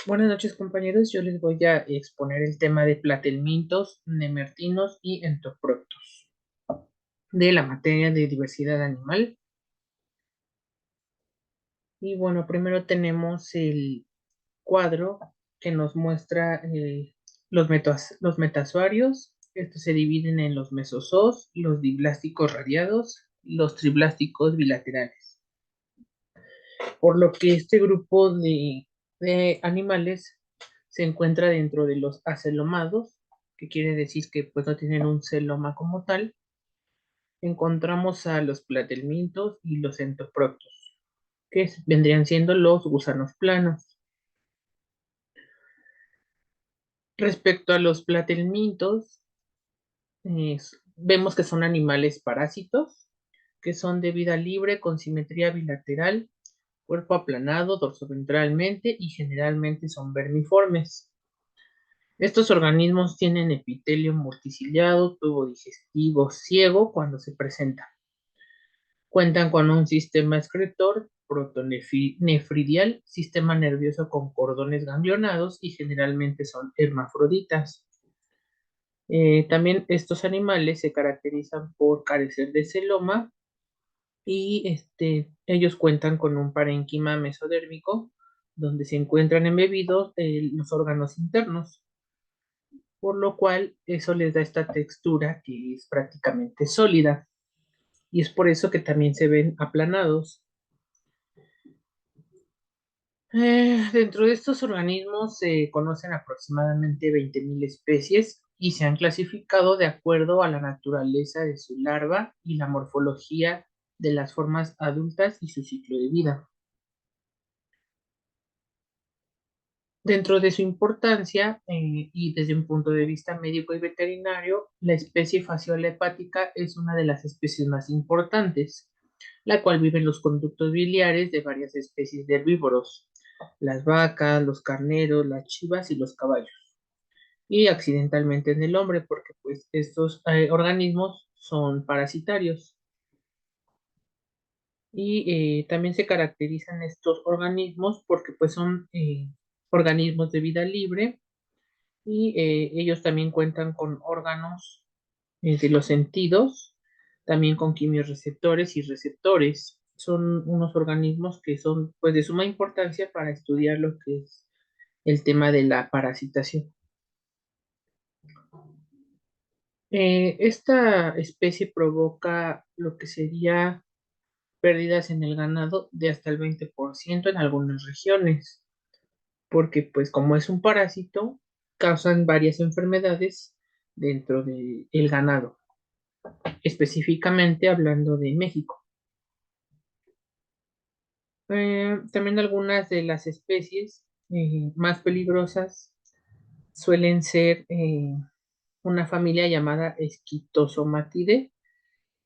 Buenas noches, compañeros. Yo les voy a exponer el tema de platelmintos, nemertinos y entoproctos de la materia de diversidad animal. Y bueno, primero tenemos el cuadro que nos muestra los metazoarios. Estos se dividen en los mesozoos, los diblásticos radiados, los triblásticos bilaterales. Por lo que este grupo de animales se encuentra dentro de los acelomados, que quiere decir que pues no tienen un celoma como tal. Encontramos a los platelmintos y los entoproctos, que vendrían siendo los gusanos planos. Respecto a los platelmintos, vemos que son animales parásitos, que son de vida libre con simetría bilateral, cuerpo aplanado dorsoventralmente y generalmente son vermiformes. Estos organismos tienen epitelio multiciliado, tubo digestivo ciego cuando se presentan. Cuentan con un sistema excretor protonefridial, sistema nervioso con cordones ganglionados y generalmente son hermafroditas. También estos animales se caracterizan por carecer de celoma y ellos cuentan con un parénquima mesodérmico donde se encuentran embebidos los órganos internos, por lo cual eso les da esta textura que es prácticamente sólida y es por eso que también se ven aplanados. Dentro de estos organismos se conocen aproximadamente 20.000 especies y se han clasificado de acuerdo a la naturaleza de su larva y la morfología de las formas adultas y su ciclo de vida. Dentro de su importancia y desde un punto de vista médico y veterinario, la especie Fasciola hepática es una de las especies más importantes, la cual vive en los conductos biliares de varias especies de herbívoros, las vacas, los carneros, las chivas y los caballos, y accidentalmente en el hombre, porque pues estos organismos son parasitarios. Y también se caracterizan estos organismos porque pues son organismos de vida libre y ellos también cuentan con órganos de los sentidos, también con quimiorreceptores y receptores. Son unos organismos que son pues de suma importancia para estudiar lo que es el tema de la parasitación. Esta especie provoca lo que sería pérdidas en el ganado de hasta el 20% en algunas regiones, porque pues como es un parásito, causan varias enfermedades dentro del ganado, específicamente hablando de México. También algunas de las especies más peligrosas suelen ser una familia llamada Esquitosomatidae,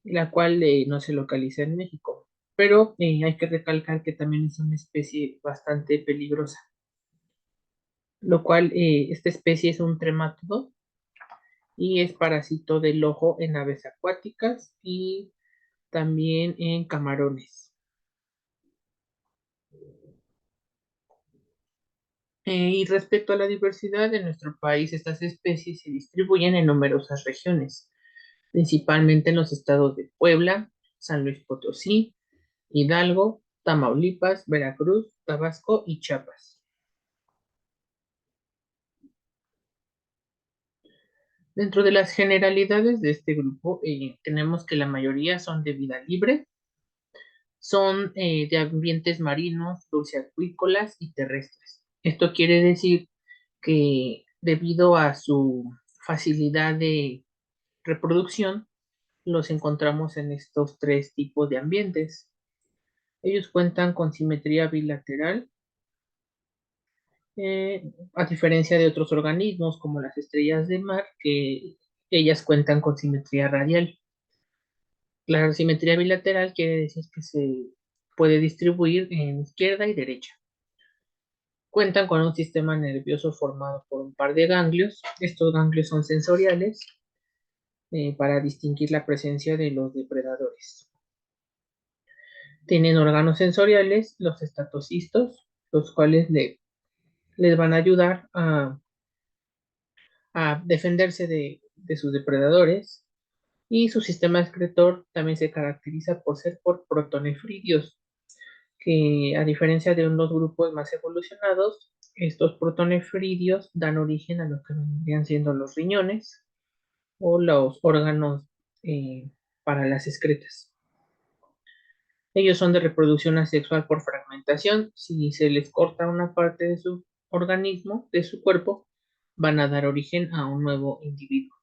la cual no se localiza en México, pero hay que recalcar que también es una especie bastante peligrosa, lo cual esta especie es un tremátodo y es parásito del ojo en aves acuáticas y también en camarones. Y respecto a la diversidad de nuestro país, estas especies se distribuyen en numerosas regiones, principalmente en los estados de Puebla, San Luis Potosí, Hidalgo, Tamaulipas, Veracruz, Tabasco y Chiapas. Dentro de las generalidades de este grupo, tenemos que la mayoría son de vida libre, son de ambientes marinos, dulceacuícolas y terrestres. Esto quiere decir que debido a su facilidad de reproducción, los encontramos en estos tres tipos de ambientes. Ellos cuentan con simetría bilateral, a diferencia de otros organismos como las estrellas de mar, que ellas cuentan con simetría radial. La simetría bilateral quiere decir que se puede distribuir en izquierda y derecha. Cuentan con un sistema nervioso formado por un par de ganglios. Estos ganglios son sensoriales para distinguir la presencia de los depredadores. Tienen órganos sensoriales, los estatocistos, los cuales le les van a ayudar a defenderse de sus depredadores. Y su sistema excretor también se caracteriza por ser por protonefridios, que a diferencia de unos grupos más evolucionados, estos protonefridios dan origen a lo que vendrían siendo los riñones o los órganos para las excretas. Ellos son de reproducción asexual por fragmentación. Si se les corta una parte de su organismo, de su cuerpo, van a dar origen a un nuevo individuo.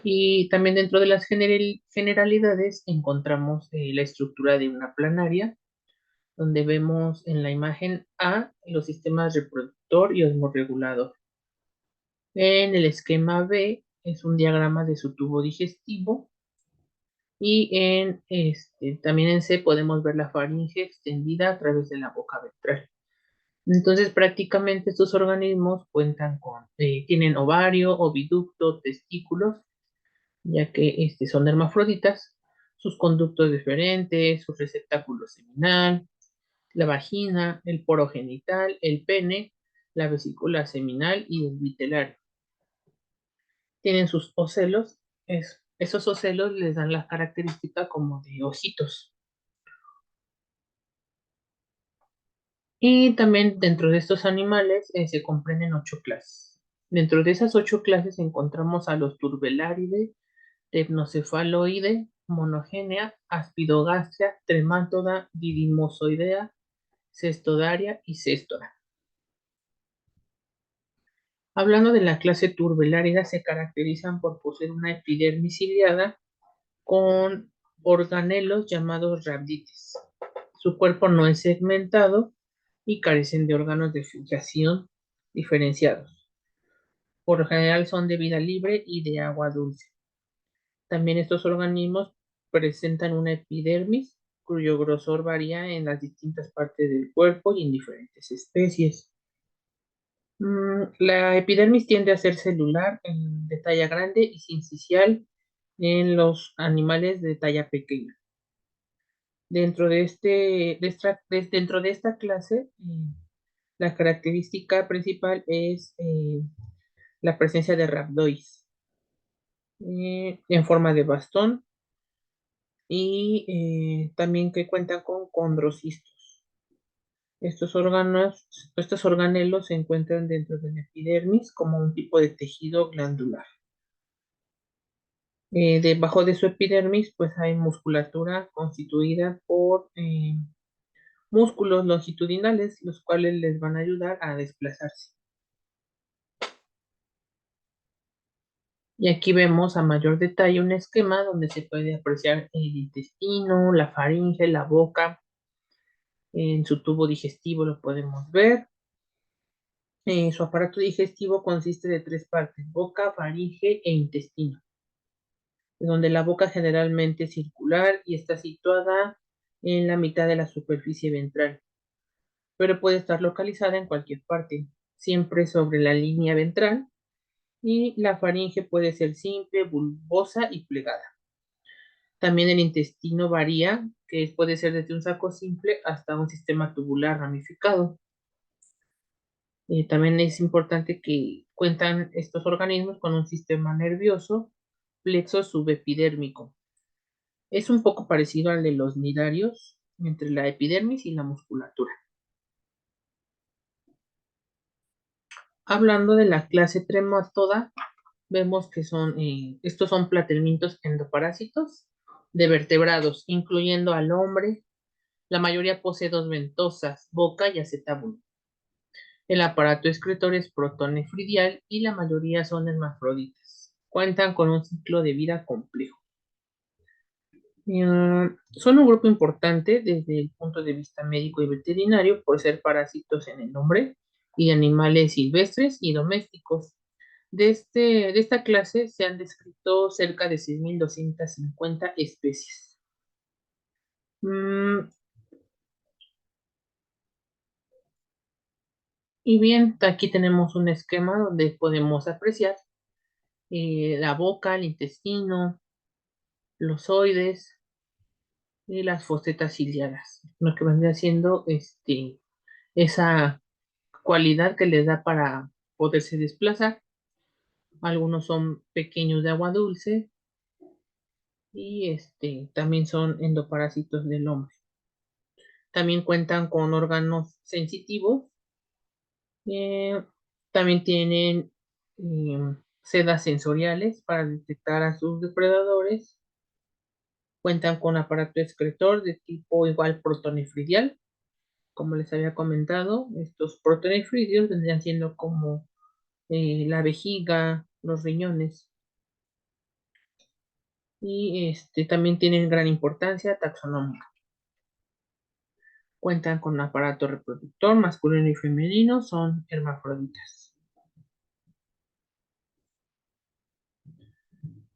Y también dentro de las generalidades encontramos la estructura de una planaria, donde vemos en la imagen A los sistemas reproductor y osmorregulador. En el esquema B es un diagrama de su tubo digestivo y también en C podemos ver la faringe extendida a través de la boca ventral. Entonces prácticamente estos organismos tienen ovario, oviducto, testículos, ya que son hermafroditas, sus conductos diferentes, su receptáculo seminal, la vagina, el poro genital, el pene, la vesícula seminal y el vitelario. Tienen sus ocelos, esos ocelos les dan la característica como de ojitos. Y también dentro de estos animales se comprenden 8 clases. Dentro de esas 8 clases encontramos a los turbelaridae, Temnocefaloide, Monogenia, Aspidogastria, Tremátoda, Didimosoidea, Cestodaria y Cestora. Hablando de la clase Turbelárida, se caracterizan por poseer una epidermis ciliada con organelos llamados rhabdites. Su cuerpo no es segmentado y carecen de órganos de filtración diferenciados. Por lo general son de vida libre y de agua dulce. También estos organismos presentan una epidermis cuyo grosor varía en las distintas partes del cuerpo y en diferentes especies. La epidermis tiende a ser celular, de talla grande y sincicial en los animales de talla pequeña. Dentro de esta clase, la característica principal es la presencia de rhabdois en forma de bastón y también que cuentan con condrocistos. Estos organelos se encuentran dentro de la epidermis como un tipo de tejido glandular. Debajo de su epidermis, pues hay musculatura constituida por músculos longitudinales, los cuales les van a ayudar a desplazarse. Y aquí vemos a mayor detalle un esquema donde se puede apreciar el intestino, la faringe, la boca, en su tubo digestivo lo podemos ver. Su aparato digestivo consiste de 3 partes: boca, faringe e intestino, donde la boca generalmente es circular y está situada en la mitad de la superficie ventral, pero puede estar localizada en cualquier parte, siempre sobre la línea ventral, y la faringe puede ser simple, bulbosa y plegada. También el intestino varía, que puede ser desde un saco simple hasta un sistema tubular ramificado. También es importante que cuentan estos organismos con un sistema nervioso plexo subepidérmico. Es un poco parecido al de los nidarios, entre la epidermis y la musculatura. Hablando de la clase Tremátoda, vemos que estos son platelmintos endoparásitos de vertebrados, incluyendo al hombre. La mayoría posee 2 ventosas, boca y acetábulo. El aparato excretor es protonefridial y la mayoría son hermafroditas. Cuentan con un ciclo de vida complejo. Son un grupo importante desde el punto de vista médico y veterinario por ser parásitos en el hombre y de animales silvestres y domésticos. De esta clase se han descrito cerca de 6.250 especies. Mm, y bien, aquí tenemos un esquema donde podemos apreciar la boca, el intestino, los oides y las fosetas ciliadas, lo que vendría siendo esa cualidad que les da para poderse desplazar. Algunos son pequeños de agua dulce y también son endoparásitos del hombre. También cuentan con órganos sensitivos. eh, También tienen sedas sensoriales para detectar a sus depredadores. Cuentan con aparato excretor de tipo igual protonefridial. Como les había comentado, estos protonefridios vendrían siendo como la vejiga, los riñones. Y también tienen gran importancia taxonómica. Cuentan con un aparato reproductor masculino y femenino, son hermafroditas.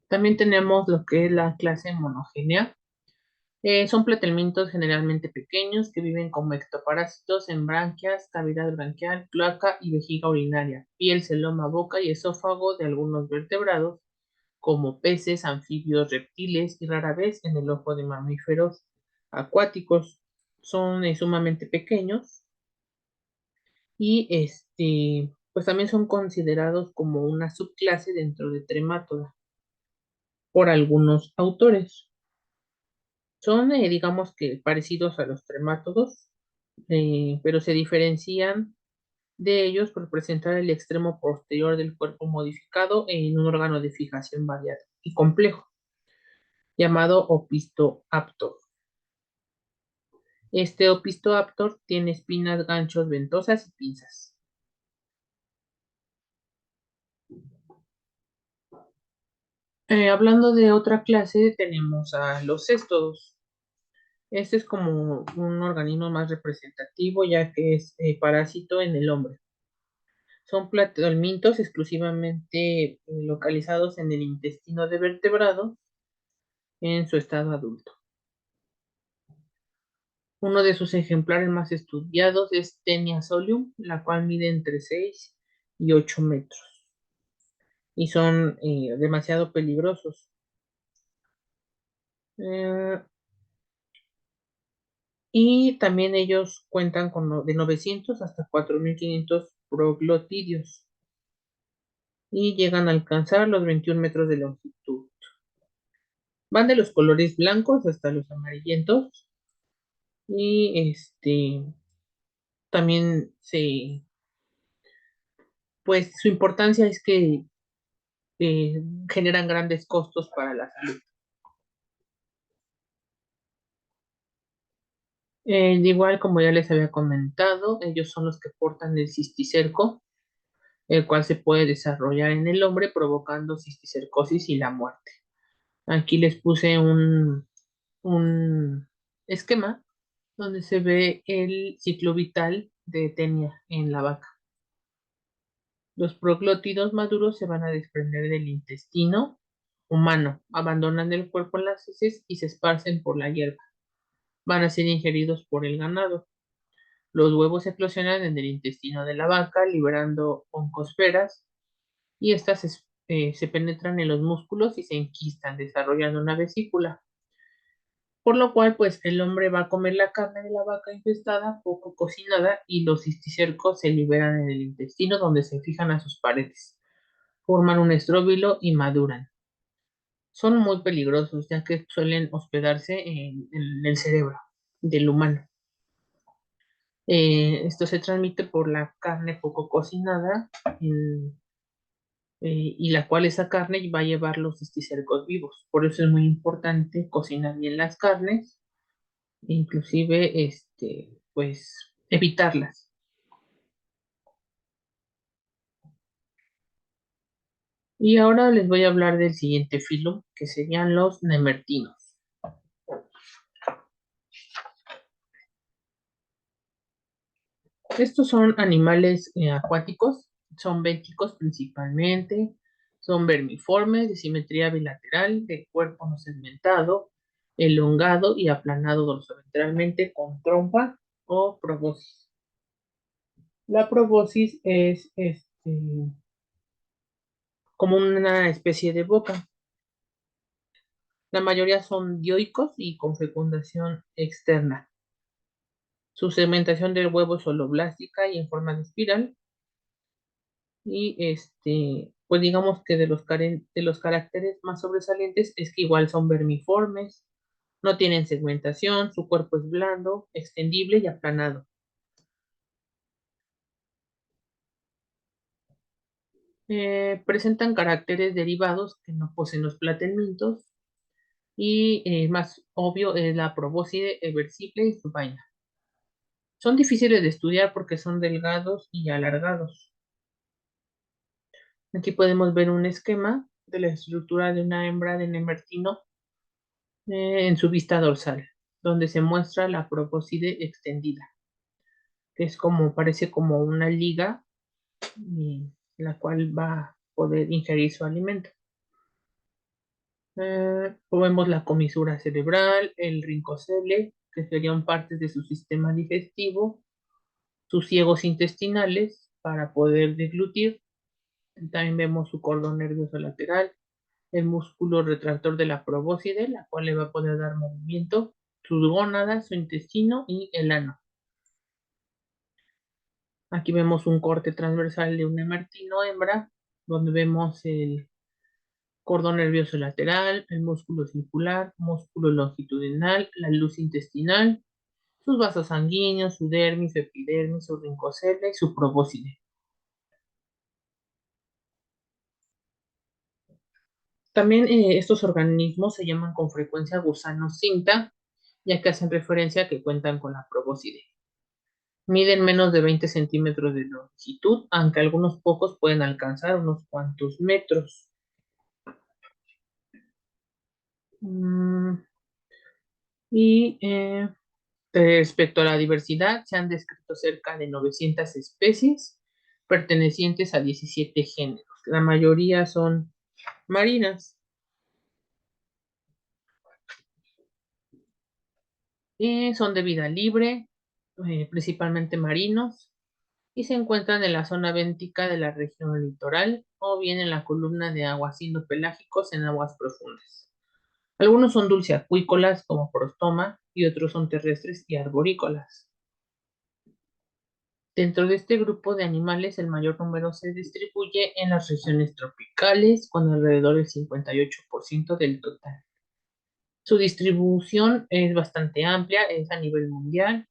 También tenemos lo que es la clase monogénea. Son platelmintos generalmente pequeños que viven como ectoparásitos en branquias, cavidad branquial, cloaca y vejiga urinaria, piel, celoma, boca y esófago de algunos vertebrados, como peces, anfibios, reptiles y rara vez en el ojo de mamíferos acuáticos. Son sumamente pequeños y pues también son considerados como una subclase dentro de Tremátoda por algunos autores. Son, digamos que parecidos a los tremátodos, pero se diferencian de ellos por presentar el extremo posterior del cuerpo modificado en un órgano de fijación variado y complejo, llamado opistoaptor. Este opistoaptor tiene espinas, ganchos, ventosas y pinzas. Hablando de otra clase, tenemos a los céstodos. Este es como un organismo más representativo, ya que es parásito en el hombre. Son platolmintos exclusivamente localizados en el intestino de vertebrados en su estado adulto. Uno de sus ejemplares más estudiados es Tenia solium, la cual mide entre 6 y 8 metros y son demasiado peligrosos. Eh, y también ellos cuentan con de 900 hasta 4500 proglotidios y llegan a alcanzar los 21 metros de longitud. Van de los colores blancos hasta los amarillentos y también pues su importancia es que eh, generan grandes costos para la salud. Igual como ya les había comentado, ellos son los que portan el cisticerco, el cual se puede desarrollar en el hombre provocando cisticercosis y la muerte. Aquí les puse un esquema donde se ve el ciclo vital de Tenia en la vaca. Los proglótidos maduros se van a desprender del intestino humano, abandonan el cuerpo en las heces y se esparcen por la hierba. Van a ser ingeridos por el ganado. Los huevos eclosionan en el intestino de la vaca, liberando oncosferas, y estas se penetran en los músculos y se enquistan, desarrollando una vesícula. Por lo cual, pues el hombre va a comer la carne de la vaca infestada, poco cocinada, y los cisticercos se liberan en el intestino donde se fijan a sus paredes, forman un estróbilo y maduran. Son muy peligrosos ya que suelen hospedarse en el cerebro del humano. Esto se transmite por la carne poco cocinada y la cual esa carne va a llevar los cisticercos vivos. Por eso es muy importante cocinar bien las carnes, inclusive pues evitarlas. Y ahora les voy a hablar del siguiente filo, que serían los nemertinos. Estos son animales acuáticos, son béticos principalmente, son vermiformes de simetría bilateral, de cuerpo no segmentado, elongado y aplanado dorsoventralmente con trompa o proboscis. La proboscis es como una especie de boca. La mayoría son dioicos y con fecundación externa. Su segmentación del huevo es holoblástica y en forma de espiral. Y pues digamos que de los caracteres más sobresalientes es que igual son vermiformes, no tienen segmentación, su cuerpo es blando, extendible y aplanado. Presentan caracteres derivados que no poseen los platelmintos y más obvio es la probóscide eversible y su vaina. Son difíciles de estudiar porque son delgados y alargados. Aquí podemos ver un esquema de la estructura de una hembra de nemertino en su vista dorsal, donde se muestra la probóscide extendida, que es como, parece como una liga, la cual va a poder ingerir su alimento. Vemos la comisura cerebral, el rincocele, que serían partes de su sistema digestivo, sus ciegos intestinales para poder deglutir. También vemos su cordón nervioso lateral, el músculo retractor de la probóscide, la cual le va a poder dar movimiento, sus gónadas, su intestino y el ano. Aquí vemos un corte transversal de un emertino hembra, donde vemos el cordón nervioso lateral, el músculo circular, músculo longitudinal, la luz intestinal, sus vasos sanguíneos, su dermis, su epidermis, su rincocele y su probóscide. También estos organismos se llaman con frecuencia gusanos cinta, ya que hacen referencia a que cuentan con la probóscide. Miden menos de 20 centímetros de longitud, aunque algunos pocos pueden alcanzar unos cuantos metros. Mm, y respecto a la diversidad, se han descrito cerca de 900 especies pertenecientes a 17 géneros. La mayoría son marinas y son de vida libre, principalmente marinos, y se encuentran en la zona béntica de la región litoral o bien en la columna de aguas pelágicos en aguas profundas. Algunos son dulceacuícolas como Prostoma y otros son terrestres y arborícolas. Dentro de este grupo de animales, el mayor número se distribuye en las regiones tropicales, con alrededor del 58% del total. Su distribución es bastante amplia, es a nivel mundial,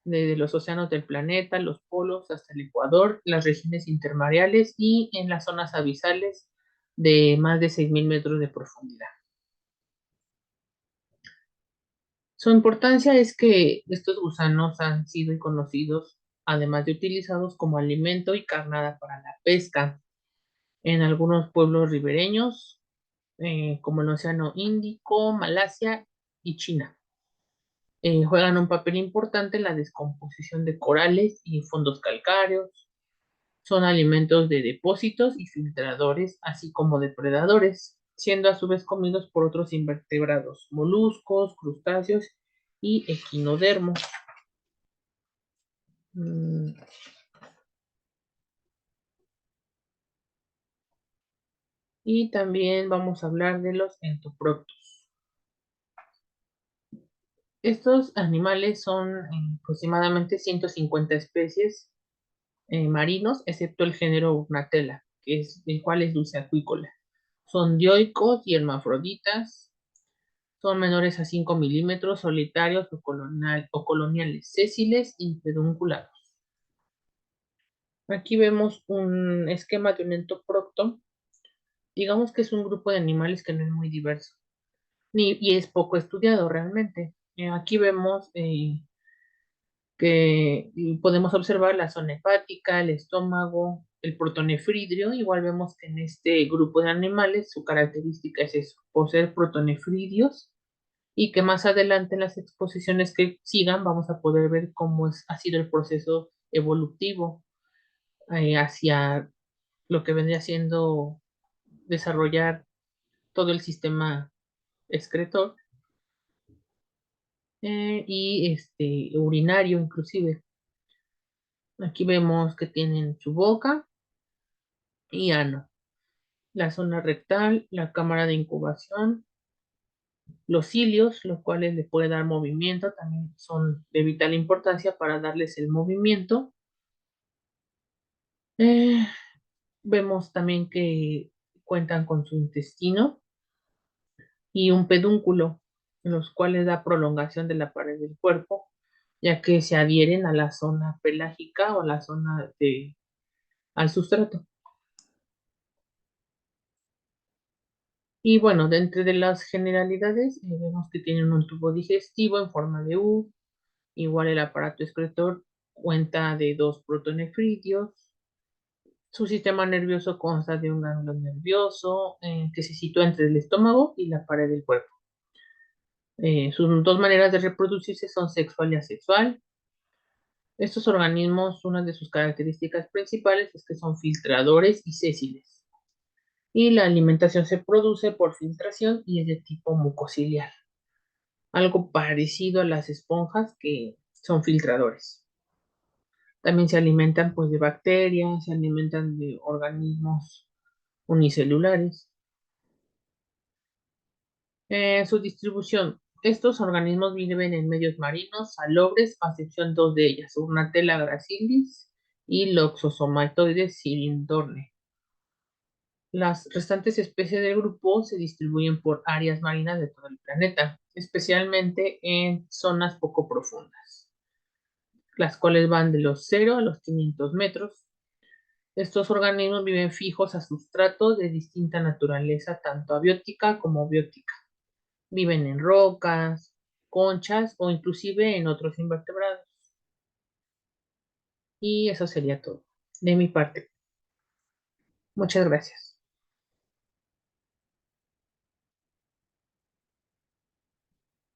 desde los océanos del planeta, los polos hasta el Ecuador, las regiones intermareales y en las zonas abisales de más de 6.000 metros de profundidad. Su importancia es que estos gusanos han sido conocidos, además de utilizados como alimento y carnada para la pesca en algunos pueblos ribereños, como el Océano Índico, Malasia y China. Juegan un papel importante en la descomposición de corales y fondos calcáreos. Son alimentos de depósitos y filtradores, así como depredadores, siendo a su vez comidos por otros invertebrados, moluscos, crustáceos y equinodermos. Mm, Y también vamos a hablar de los entoproctos. Estos animales son aproximadamente 150 especies marinos, excepto el género Ugnatella, que es el cual es dulce acuícola. Son dioicos y hermafroditas, son menores a 5 milímetros, solitarios o coloniales, sésiles y pedunculados. Aquí vemos un esquema de un entoprocto. Digamos que es un grupo de animales que no es muy diverso y es poco estudiado realmente. Aquí vemos que podemos observar la zona hepática, el estómago, el protonefridrio. Igual vemos que en este grupo de animales su característica es eso, poseer protonefridios y que más adelante en las exposiciones que sigan vamos a poder ver cómo ha sido el proceso evolutivo hacia lo que vendría siendo desarrollar todo el sistema excretor y urinario inclusive. Aquí vemos que tienen su boca y ano, la zona rectal, la cámara de incubación Los cilios, los cuales le puede dar movimiento, también son de vital importancia para darles el movimiento. Eh, Vemos también que cuentan con su intestino y un pedúnculo, en los cuales da prolongación de la pared del cuerpo, ya que se adhieren a la zona pelágica o a la zona al sustrato. Y bueno, dentro de las generalidades, vemos que tienen un tubo digestivo en forma de U, igual el aparato excretor cuenta de dos protonefridios. Su sistema nervioso consta de un ganglio nervioso que se sitúa entre el estómago y la pared del cuerpo. Sus dos maneras de reproducirse son sexual y asexual. Estos organismos, una de sus características principales es que son filtradores y sésiles. Y la alimentación se produce por filtración y es de tipo mucociliar, algo parecido a las esponjas que son filtradores. También se alimentan pues de bacterias, se alimentan de organismos unicelulares. Su distribución. Estos organismos viven en medios marinos, salobres, a excepción dos de ellas, Urnatella gracilis y Loxosomatoides sirindorne. Las restantes especies del grupo se distribuyen por áreas marinas de todo el planeta, especialmente en zonas poco profundas, las cuales van de los 0 a los 500 metros. Estos organismos viven fijos a sustratos de distinta naturaleza, tanto abiótica como biótica. Viven en rocas, conchas o inclusive en otros invertebrados. Y eso sería todo de mi parte. Muchas gracias.